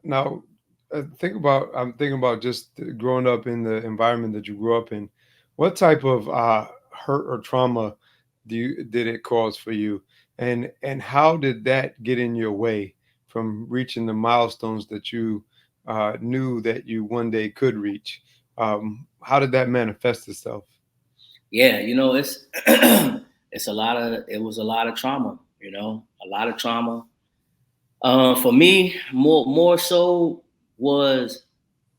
now, I'm thinking about just growing up in the environment that you grew up in. What type of hurt or trauma did it cause for you, and how did that get in your way from reaching the milestones that you knew that you one day could reach? How did that manifest itself? Yeah, it's it was a lot of trauma, a lot of trauma. For me, more so was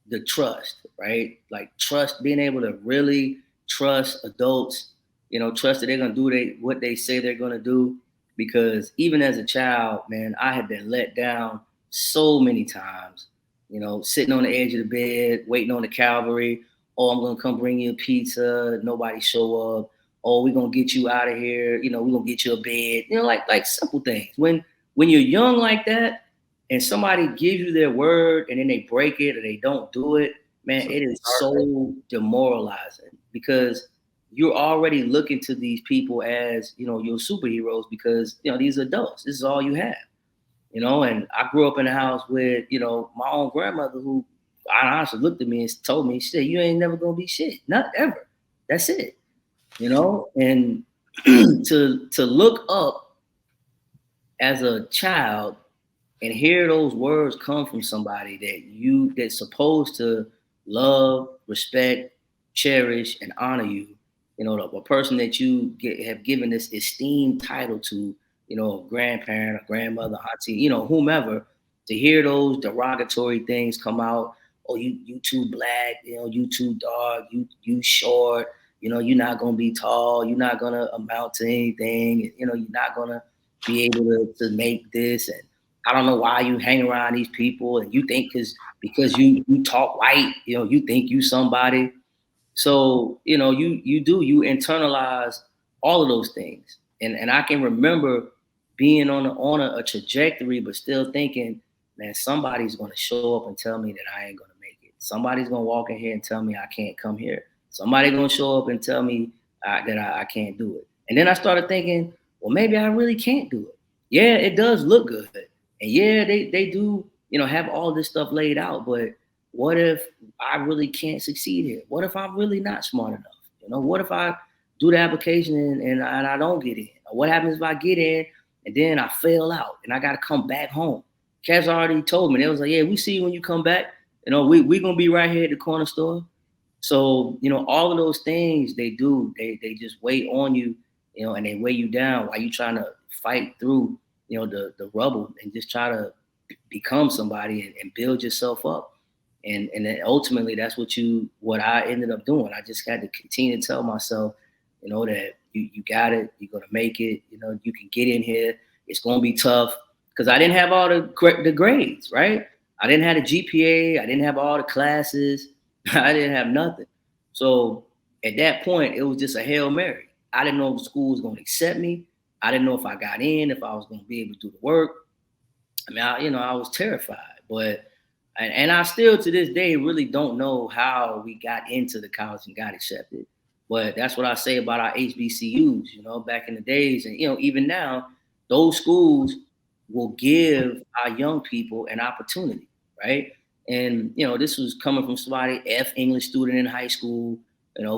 the trust, right? Like trust, being able to really trust adults, trust that they're gonna do what they say they're gonna do. Because even as a child, man, I had been let down so many times. Sitting on the edge of the bed, waiting on the cavalry. Oh, I'm gonna come bring you a pizza. Nobody show up. Oh, we're gonna get you out of here. We're gonna get you a bed. Like simple things. When you're young like that, and somebody gives you their word and then they break it or they don't do it, man, it is It's heartbreaking. so demoralizing because you're already looking to these people as, your superheroes because, these adults, this is all you have, and I grew up in a house with, my own grandmother who I honestly looked at me and told me, she said, you ain't never gonna be shit. Not ever. That's it. And to look up as a child and hear those words come from somebody that's supposed to love, respect, cherish, and honor you, a person that have given this esteemed title to, a grandparent, a grandmother, auntie, whomever, to hear those derogatory things come out. Oh, you too black, you too dark, you short, you're not gonna be tall, you're not gonna amount to anything, you're not gonna be able to make this. And I don't know why you hang around these people and you think because you talk white, you think you somebody. So, you internalize all of those things. And I can remember being on a trajectory, but still thinking, man, somebody's gonna show up and tell me that I ain't gonna make it. Somebody's gonna walk in here and tell me I can't come here. Somebody's gonna show up and tell me that I can't do it. And then I started thinking, well, maybe I really can't do it. Yeah, it does look good. And yeah, they do, have all this stuff laid out, but what if I really can't succeed here? What if I'm really not smart enough? What if I do the application and I don't get in? Or what happens if I get in and then I fail out and I got to come back home? Cats already told me. They was like, yeah, we see you when you come back. We going to be right here at the corner store. So, all of those things they do, they just weigh on you, and they weigh you down while you trying to fight through, the rubble and just try to become somebody and build yourself up. And then ultimately that's what I ended up doing. I just had to continue to tell myself, that you got it, you're gonna make it, you can get in here. It's gonna be tough because I didn't have all the grades, right? I didn't have the GPA, I didn't have all the classes, I didn't have nothing. So at that point, it was just a Hail Mary. I didn't know if the school was gonna accept me. I didn't know if I got in, if I was gonna be able to do the work. I mean, I was terrified, but and I still to this day really don't know how we got into the college and got accepted. But that's what I say about our HBCUs, back in the days, and even now, those schools will give our young people an opportunity, right? And this was coming from somebody English student in high school,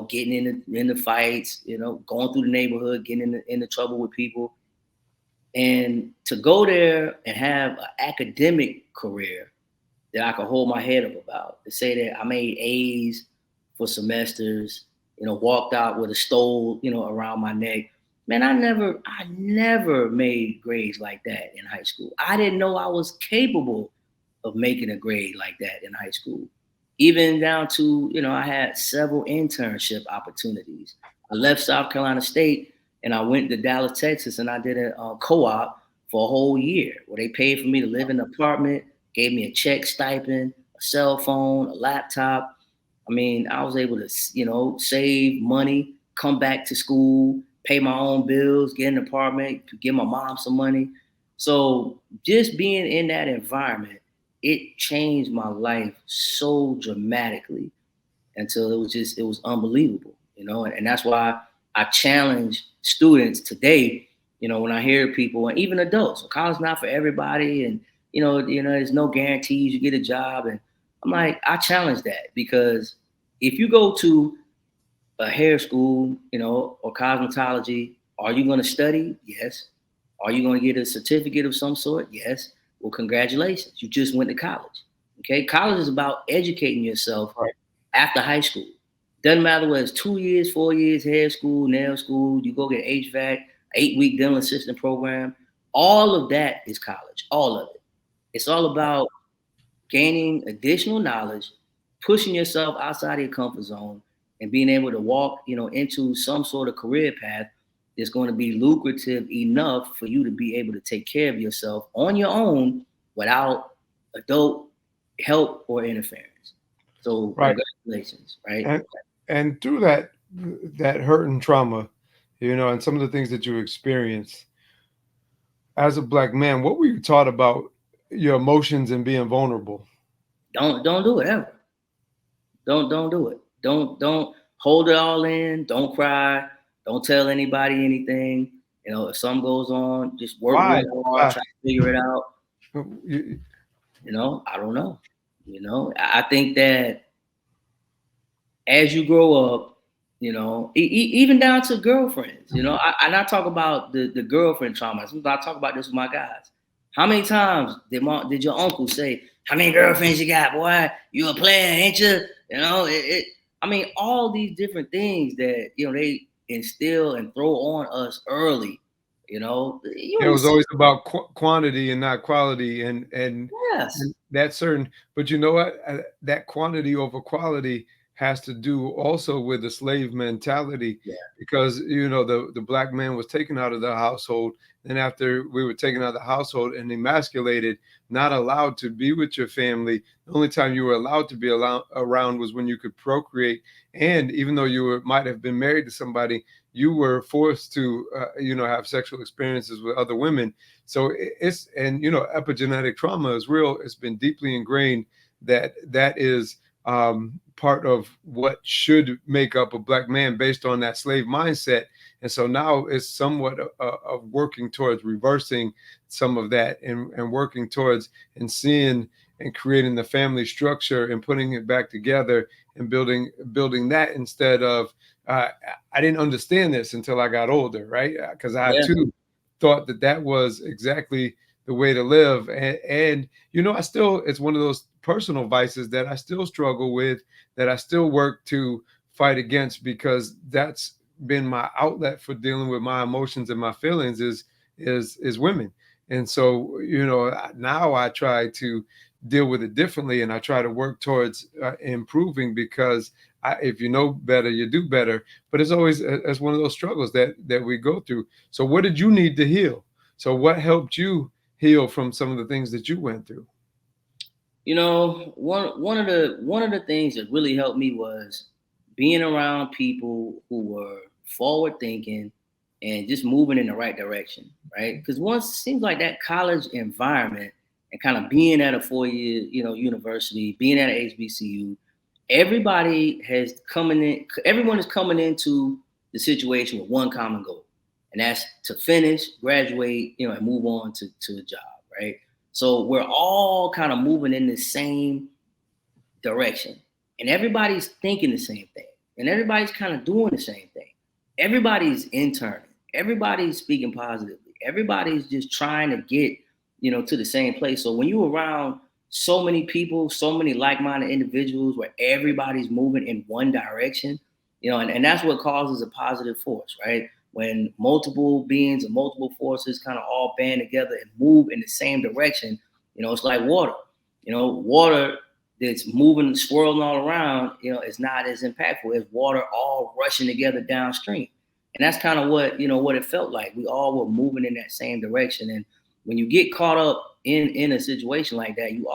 getting in the fights, going through the neighborhood, getting into trouble with people, and to go there and have an academic career that I could hold my head up about. To say that I made A's for semesters, walked out with a stole, around my neck. Man, I never made grades like that in high school. I didn't know I was capable of making a grade like that in high school. Even down to, I had several internship opportunities. I left South Carolina State and I went to Dallas, Texas, and I did a co-op for a whole year where they paid for me to live in an apartment, gave me a check stipend, a cell phone, a laptop. I mean, I was able to, save money, come back to school, pay my own bills, get an apartment, give my mom some money. So just being in that environment, it changed my life so dramatically until it was unbelievable, and that's why I challenge students today, when I hear people and even adults, so college not for everybody, and there's no guarantees you get a job. And I'm like, I challenge that, because if you go to a hair school, or cosmetology, are you going to study? Yes. Are you going to get a certificate of some sort? Yes. Well, congratulations. You just went to college. Okay. College is about educating yourself Right. after high school. Doesn't matter whether it's 2 years, 4 years, hair school, nail school, you go get HVAC, 8-week dental assistant program. All of that is college. All of it. It's all about gaining additional knowledge, pushing yourself outside of your comfort zone, and being able to walk, into some sort of career path that's going to be lucrative enough for you to be able to take care of yourself on your own without adult help or interference. So Right. congratulations, right? And through that hurt and trauma, and some of the things that you experience as a black man, what were you taught about your emotions and being vulnerable? Don't do it ever. Don't do it. Don't hold it all in. Don't cry. Don't tell anybody anything. If something goes on, just work Why? real hard, Why? try to figure it out. You- I don't know. I think that as you grow up, even down to girlfriends, and I talk about the girlfriend trauma. Sometimes I talk about this with my guys. How many times did your uncle say, "How many girlfriends you got, boy? You a player, ain't you?" I mean, all these different things that they instill and throw on us early. You It ain't was see. always about quantity and not quality, Yes, and that certain. But you know what? That quantity over quality has to do also with the slave mentality, yeah, because the black man was taken out of the household. Then after we were taken out of the household and emasculated, not allowed to be with your family. The only time you were allowed to be around was when you could procreate. And even though might have been married to somebody, you were forced to have sexual experiences with other women. So it's, and epigenetic trauma is real. It's been deeply ingrained that is part of what should make up a black man based on that slave mindset. And so now it's somewhat of working towards reversing some of that, and working towards and seeing and creating the family structure and putting it back together and building that, instead of uh, I didn't understand this until I got older, right? Because I yeah, too thought that was exactly the way to live. And I still, it's one of those personal vices that I still struggle with, that I still work to fight against, because that's been my outlet for dealing with my emotions and my feelings is women. And so, now I try to deal with it differently, and I try to work towards improving, because if you know better, you do better. But it's always it's one of those struggles that we go through. So what did you need to heal? So what helped you heal from some of the things that you went through? One of the things that really helped me was being around people who were forward thinking and just moving in the right direction, right? Because once it seems like that college environment and kind of being at a 4 year, university, being at an HBCU, everyone is coming into the situation with one common goal, and that's to finish, graduate, and move on to a job, right? So we're all kind of moving in the same direction, and everybody's thinking the same thing, and everybody's kind of doing the same thing. Everybody's interning, everybody's speaking positively, everybody's just trying to get to the same place. So when you're around so many people, so many like-minded individuals, where everybody's moving in one direction, and that's what causes a positive force, right? When multiple beings and multiple forces kind of all band together and move in the same direction, it's like water. Water that's moving, swirling all around, is not as impactful as water all rushing together downstream. And that's kind of what it felt like. We all were moving in that same direction. And when you get caught up in a situation like that, you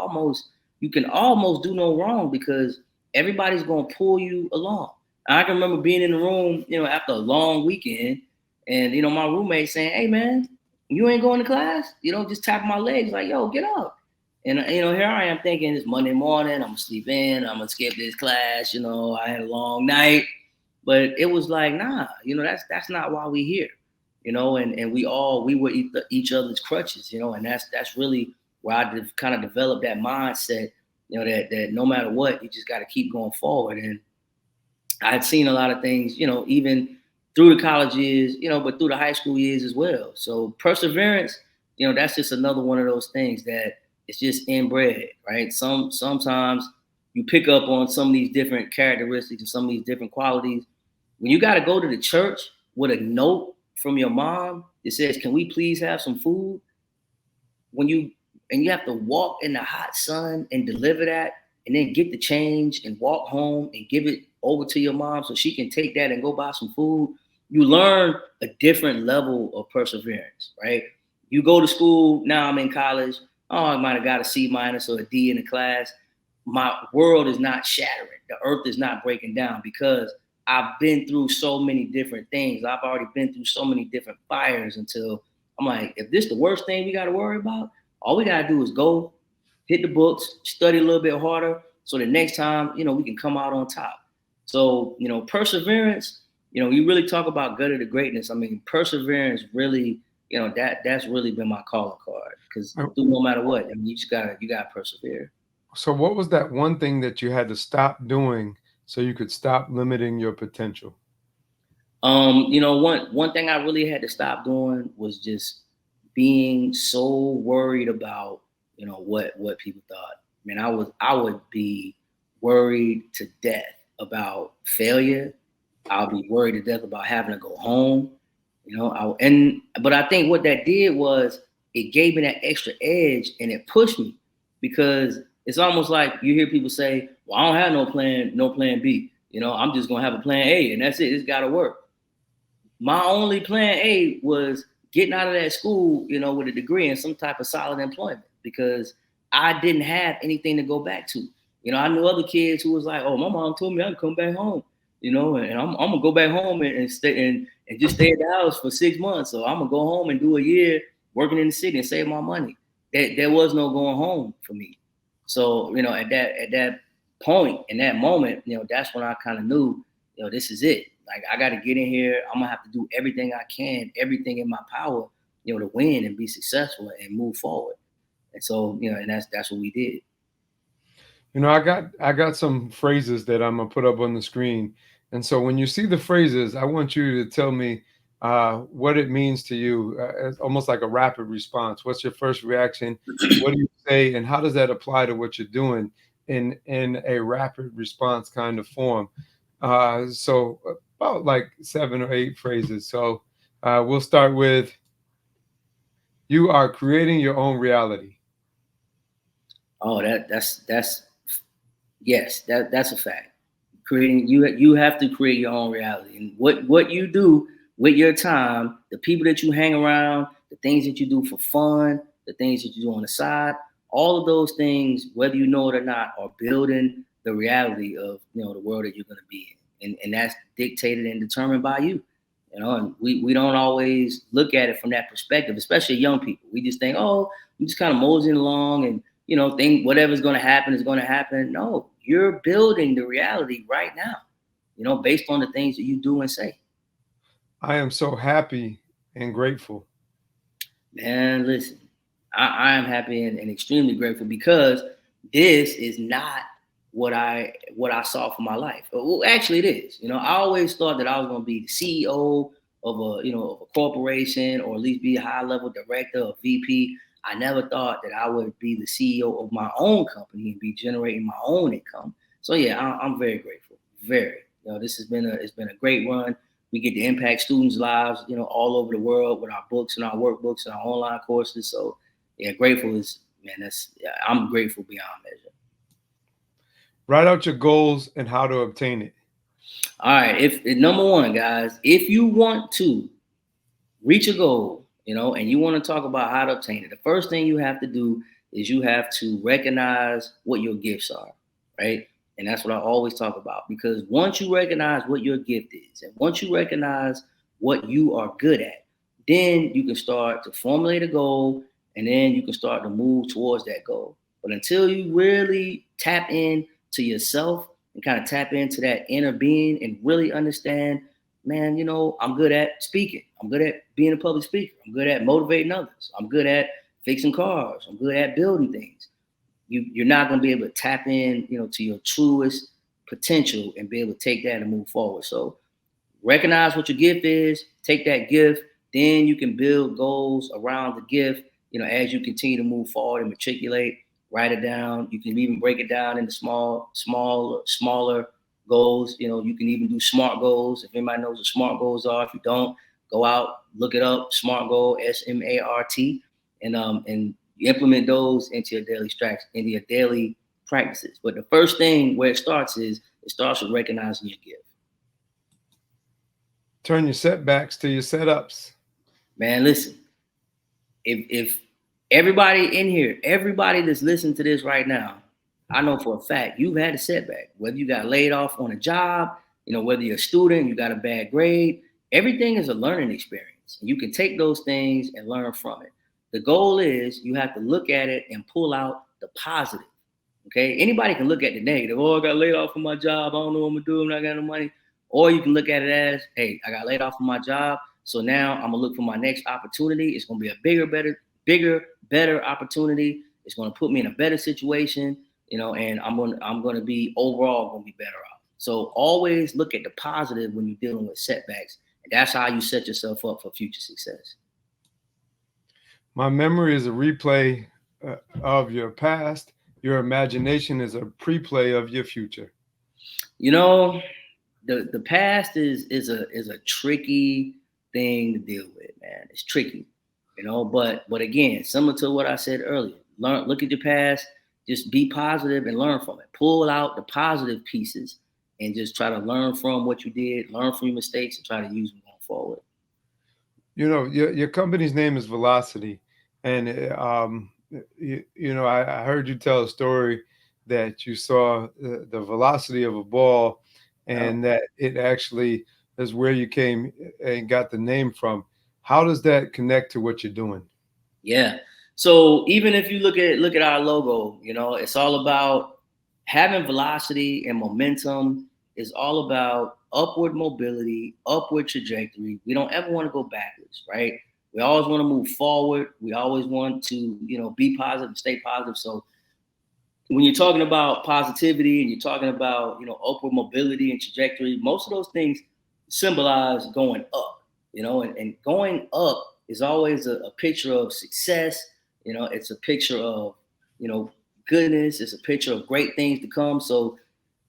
can almost do no wrong, because everybody's gonna pull you along. I can remember being in the room, after a long weekend, and my roommate saying, "Hey man, you ain't going to class?" Just tapping my legs like, "Yo, get up." And here I am thinking it's Monday morning, I'm gonna sleep in, I'm gonna skip this class, I had a long night. But it was like, nah, that's not why we here. And we were each other's crutches, and that's really where I kind of developed that mindset, that no matter what, you just got to keep going forward. And I had seen a lot of things, even through the college years, but through the high school years as well. So perseverance, that's just another one of those things that it's just inbred, right? Sometimes you pick up on some of these different characteristics and some of these different qualities. When you got to go to the church with a note from your mom that says, "Can we please have some food?" You have to walk in the hot sun and deliver that, and then get the change and walk home and give it over to your mom so she can take that and go buy some food. You learn a different level of perseverance, right? You go to school, now I'm in college. Oh, I might have got a C minus or a D in the class. My world is not shattering. The earth is not breaking down because I've been through so many different things. I've already been through so many different fires until I'm like, if this is the worst thing we got to worry about, all we got to do is go hit the books, study a little bit harder, so the next time, we can come out on top. So, perseverance, you really talk about gutter to greatness. I mean, perseverance really, that's really been my calling card because no matter what, I mean, you gotta persevere. So what was that one thing that you had to stop doing so you could stop limiting your potential? One thing I really had to stop doing was just being so worried about, what people thought. I mean, I would be worried to death about failure. I'll be worried to death about having to go home. But I think what that did was it gave me that extra edge and it pushed me because it's almost like you hear people say, "Well, I don't have no plan B. I'm just gonna have a plan A and that's it. It's gotta work." My only plan A was getting out of that school, with a degree and some type of solid employment because I didn't have anything to go back to. I knew other kids who was like, "Oh, my mom told me I could come back home, and I'm gonna go back home and stay and just stay at the house for 6 months. So I'm gonna go home and do a year working in the city and save my money." There was no going home for me. So, at that point, in that moment, that's when I kind of knew, this is it. Like I got to get in here. I'm gonna have to do everything I can, everything in my power, to win and be successful and move forward. And so, and that's what we did. I got some phrases that I'm gonna put up on the screen, and so when you see the phrases, I want you to tell me what it means to you. It's almost like a rapid response. What's your first reaction? What do you say, and how does that apply to what you're doing in a rapid response kind of form? So about like 7 or 8 phrases. So we'll start with you are creating your own reality. Oh, that's yes, that's a fact. Creating you have to create your own reality, and what you do with your time, the people that you hang around, the things that you do for fun, the things that you do on the side, all of those things, whether you know it or not, are building the reality of the world that you're going to be in, and that's dictated and determined by you. And we don't always look at it from that perspective, especially young people. We just think, oh, I'm just kind of moseying along and think whatever's going to happen is going to happen. No, you're building the reality right now, based on the things that you do and say. I am so happy and grateful. Man, listen, I am happy and extremely grateful because this is not what I saw for my life. Well, actually, it is. I always thought that I was going to be the CEO of a corporation or at least be a high level director or VP. I never thought that I would be the CEO of my own company and be generating my own income. So yeah, I'm very grateful. Very. This has been a great run. We get to impact students' lives, all over the world with our books and our workbooks and our online courses. So yeah, grateful is man. I'm grateful beyond measure. Write out your goals and how to obtain it. All right, if number one, guys, if you want to reach a goal, and you want to talk about how to obtain it, the first thing you have to do is you have to recognize what your gifts are, right? And that's what I always talk about because once you recognize what your gift is, and once you recognize what you are good at, then you can start to formulate a goal and then you can start to move towards that goal. But until you really tap in to yourself and kind of tap into that inner being and really understand, man, I'm good at speaking. I'm good at being a public speaker. I'm good at motivating others. I'm good at fixing cars. I'm good at building things. You're not going to be able to tap in, to your truest potential and be able to take that and move forward. So recognize what your gift is, take that gift, then you can build goals around the gift, as you continue to move forward and matriculate, write it down. You can even break it down into smaller goals. You can even do SMART goals. If anybody knows what SMART goals are, if you don't, go out, look it up, SMART goal, SMART, and you implement those into your daily practices. But the first thing where it starts with recognizing your gift. Turn your setbacks to your setups. Man, listen, if everybody in here, everybody that's listening to this right now, I know for a fact you've had a setback, whether you got laid off on a job, whether you're a student, you got a bad grade, everything is a learning experience. You can take those things and learn from it. The goal is you have to look at it and pull out the positive. Okay. Anybody can look at the negative. Oh, I got laid off from my job. I don't know what I'm gonna do. I'm not got no money. Or you can look at it as, hey, I got laid off from my job. So now I'm gonna look for my next opportunity. It's gonna be a bigger, better opportunity. It's gonna put me in a better situation, and I'm gonna be overall gonna be better off. So always look at the positive when you're dealing with setbacks. And that's how you set yourself up for future success. My memory is a replay of your past. Your imagination is a pre-play of your future. The past is a tricky thing to deal with, man. It's tricky, but again, similar to what I said earlier, look at your past, just be positive and learn from it. Pull out the positive pieces and just try to learn from what you did, learn from your mistakes, and try to use them going forward. Your company's name is Velocity, and I heard you tell a story that you saw the velocity of a ball, and that it actually is where you came and got the name from. How does that connect to what you're doing? Yeah. So even if you look at our logo, it's all about having velocity and momentum. Is all about upward mobility, upward trajectory. We don't ever want to go backwards, right? We always want to move forward. We always want to, be positive and stay positive. So when you're talking about positivity and you're talking about, upward mobility and trajectory, most of those things symbolize going up, and going up is always a picture of success. It's a picture of, goodness. It's a picture of great things to come. So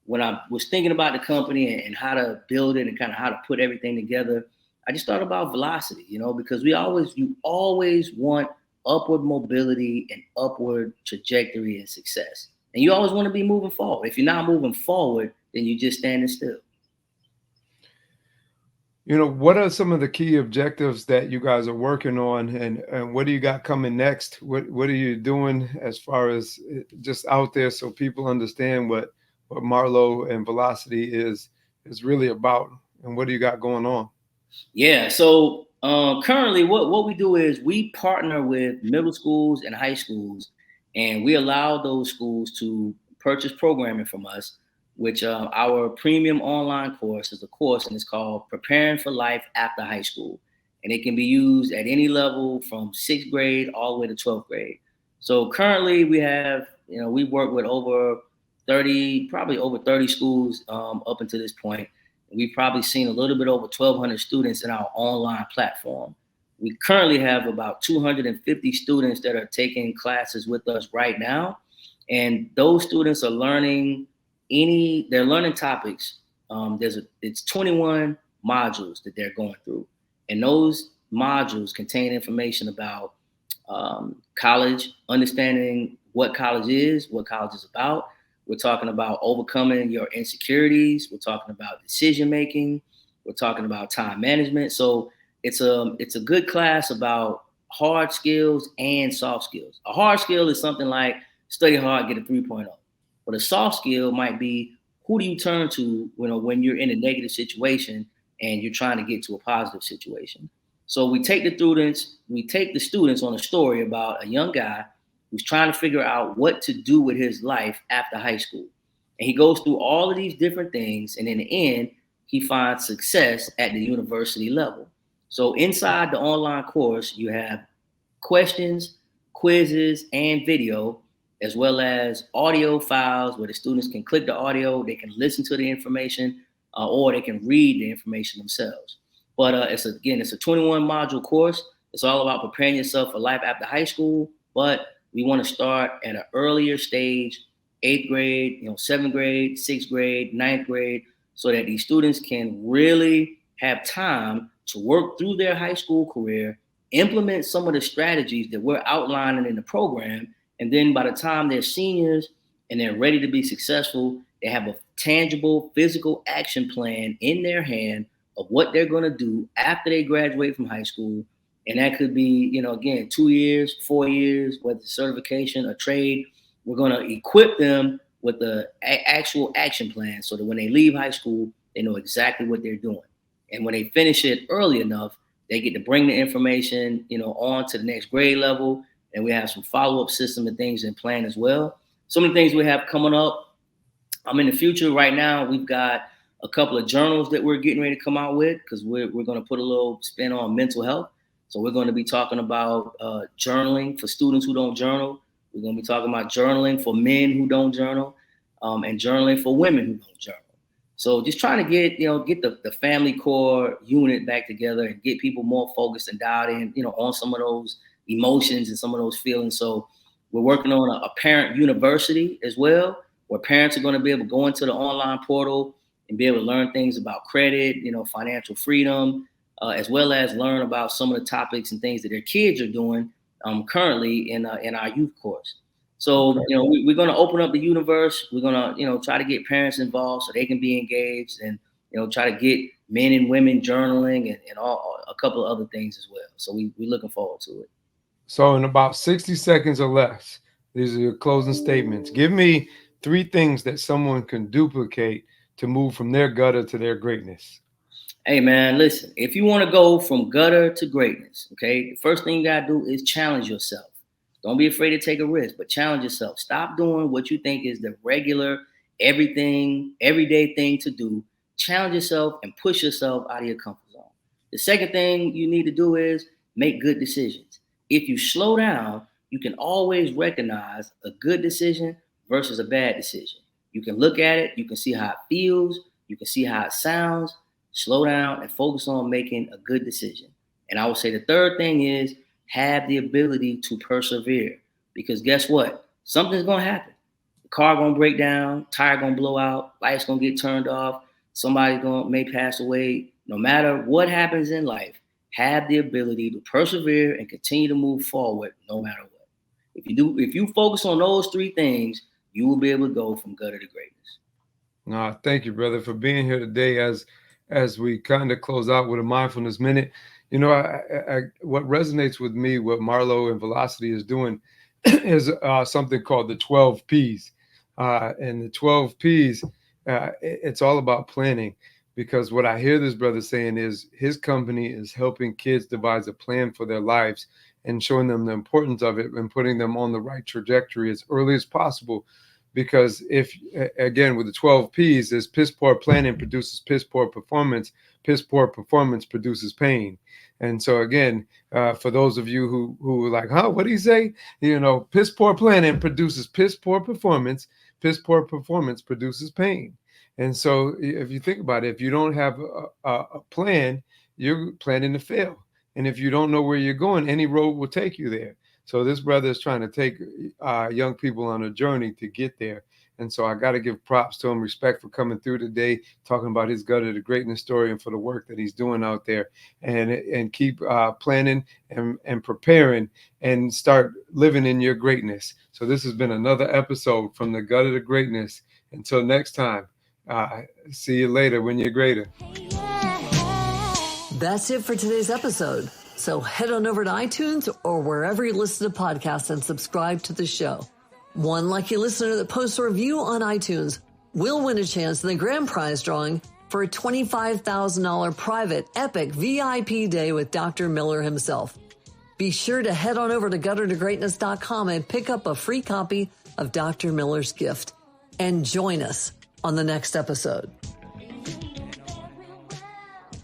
when I was thinking about the company and how to build it and kind of how to put everything together, I just thought about velocity, because you always want upward mobility and upward trajectory and success. And you always want to be moving forward. If you're not moving forward, then you're just standing still. What are some of the key objectives that you guys are working on, and what do you got coming next? What are you doing as far as just out there so people understand what Marlo and Velocity is really about, and what do you got going on? Yeah. So currently, what we do is we partner with middle schools and high schools, and we allow those schools to purchase programming from us, which our premium online course is a course, and it's called Preparing for Life After High School. And it can be used at any level from 6th grade all the way to 12th grade. So currently we have, we work with probably over 30 schools up until this point. We've probably seen a little bit over 1,200 students in our online platform. We currently have about 250 students that are taking classes with us right now. And those students are learning they're learning topics. It's 21 modules that they're going through. And those modules contain information about college, understanding what college is about. We're talking about overcoming your insecurities. We're talking about decision making. We're talking about time management. So it's a good class about hard skills and soft skills. A hard skill is something like study hard, get a 3.0. But a soft skill might be, who do you turn to when you're in a negative situation and you're trying to get to a positive situation? So we take the students on a story about a young guy who's trying to figure out what to do with his life after high school. And he goes through all of these different things. And in the end, he finds success at the university level. So inside the online course, you have questions, quizzes, and video, as well as audio files where the students can click the audio, they can listen to the information, or they can read the information themselves. But it's a 21 module course. It's all about preparing yourself for life after high school, but we want to start at an earlier stage, 8th grade, 7th grade, 6th grade, 9th grade, so that these students can really have time to work through their high school career, implement some of the strategies that we're outlining in the program, and then by the time they're seniors and they're ready to be successful, they have a tangible physical action plan in their hand of what they're going to do after they graduate from high school. And that could be, again, 2 years, 4 years, whether it's certification or trade. We're going to equip them with the actual action plan so that when they leave high school, they know exactly what they're doing. And when they finish it early enough, they get to bring the information, on to the next grade level. And we have some follow-up system and things in plan as well. So many things we have coming up. In the future right now, we've got a couple of journals that we're getting ready to come out with because we're going to put a little spin on mental health. So we're going to be talking about journaling for students who don't journal. We're going to be talking about journaling for men who don't journal, and journaling for women who don't journal. So just trying to get the family core unit back together and get people more focused and dialed in, on some of those emotions and some of those feelings. So we're working on a parent university as well, where parents are going to be able to go into the online portal and be able to learn things about credit, financial freedom, as well as learn about some of the topics and things that their kids are doing currently in our youth course. So, we're going to open up the universe. We're going to, try to get parents involved so they can be engaged and, try to get men and women journaling and a couple of other things as well. So we're looking forward to it. So in about 60 seconds or less, these are your closing statements. Give me 3 things that someone can duplicate to move from their gutter to their greatness. Hey, man, listen, if you want to go from gutter to greatness, okay, the first thing you got to do is challenge yourself. Don't be afraid to take a risk, but challenge yourself. Stop doing what you think is the regular, everyday thing to do. Challenge yourself and push yourself out of your comfort zone. The second thing you need to do is make good decisions. If you slow down, you can always recognize a good decision versus a bad decision. You can look at it, you can see how it feels, you can see how it sounds. Slow down and focus on making a good decision. And I would say the third thing is have the ability to persevere, because guess what? Something's going to happen. The car going to break down, tire going to blow out, lights going to get turned off, somebody may pass away. No matter what happens in life, have the ability to persevere and continue to move forward no matter what. If you focus on those 3 things, you will be able to go from gutter to greatness. No, thank you, brother, for being here today as we kind of close out with a mindfulness minute. What resonates with me, what Marlo and Velocity is doing is something called the 12 Ps. And the 12 Ps, it's all about planning, because what I hear this brother saying is his company is helping kids devise a plan for their lives and showing them the importance of it and putting them on the right trajectory as early as possible. Because if, again, with the 12 Ps, is piss poor planning produces piss poor performance produces pain. And so, again, for those of you who are like, what do you say? Piss poor planning produces piss poor performance produces pain. And so if you think about it, if you don't have a plan, you're planning to fail. And if you don't know where you're going, any road will take you there. So this brother is trying to take young people on a journey to get there. And so I got to give props to him, respect for coming through today, talking about his gutter to greatness story and for the work that he's doing out there, and keep planning and preparing and start living in your greatness. So this has been another episode from the gutter to greatness. Until next time, see you later when you're greater. That's it for today's episode. So head on over to iTunes or wherever you listen to podcasts and subscribe to the show. One lucky listener that posts a review on iTunes will win a chance in the grand prize drawing for a $25,000 private epic VIP day with Dr. Miller himself. Be sure to head on over to guttertogreatness.com and pick up a free copy of Dr. Miller's gift. And join us on the next episode.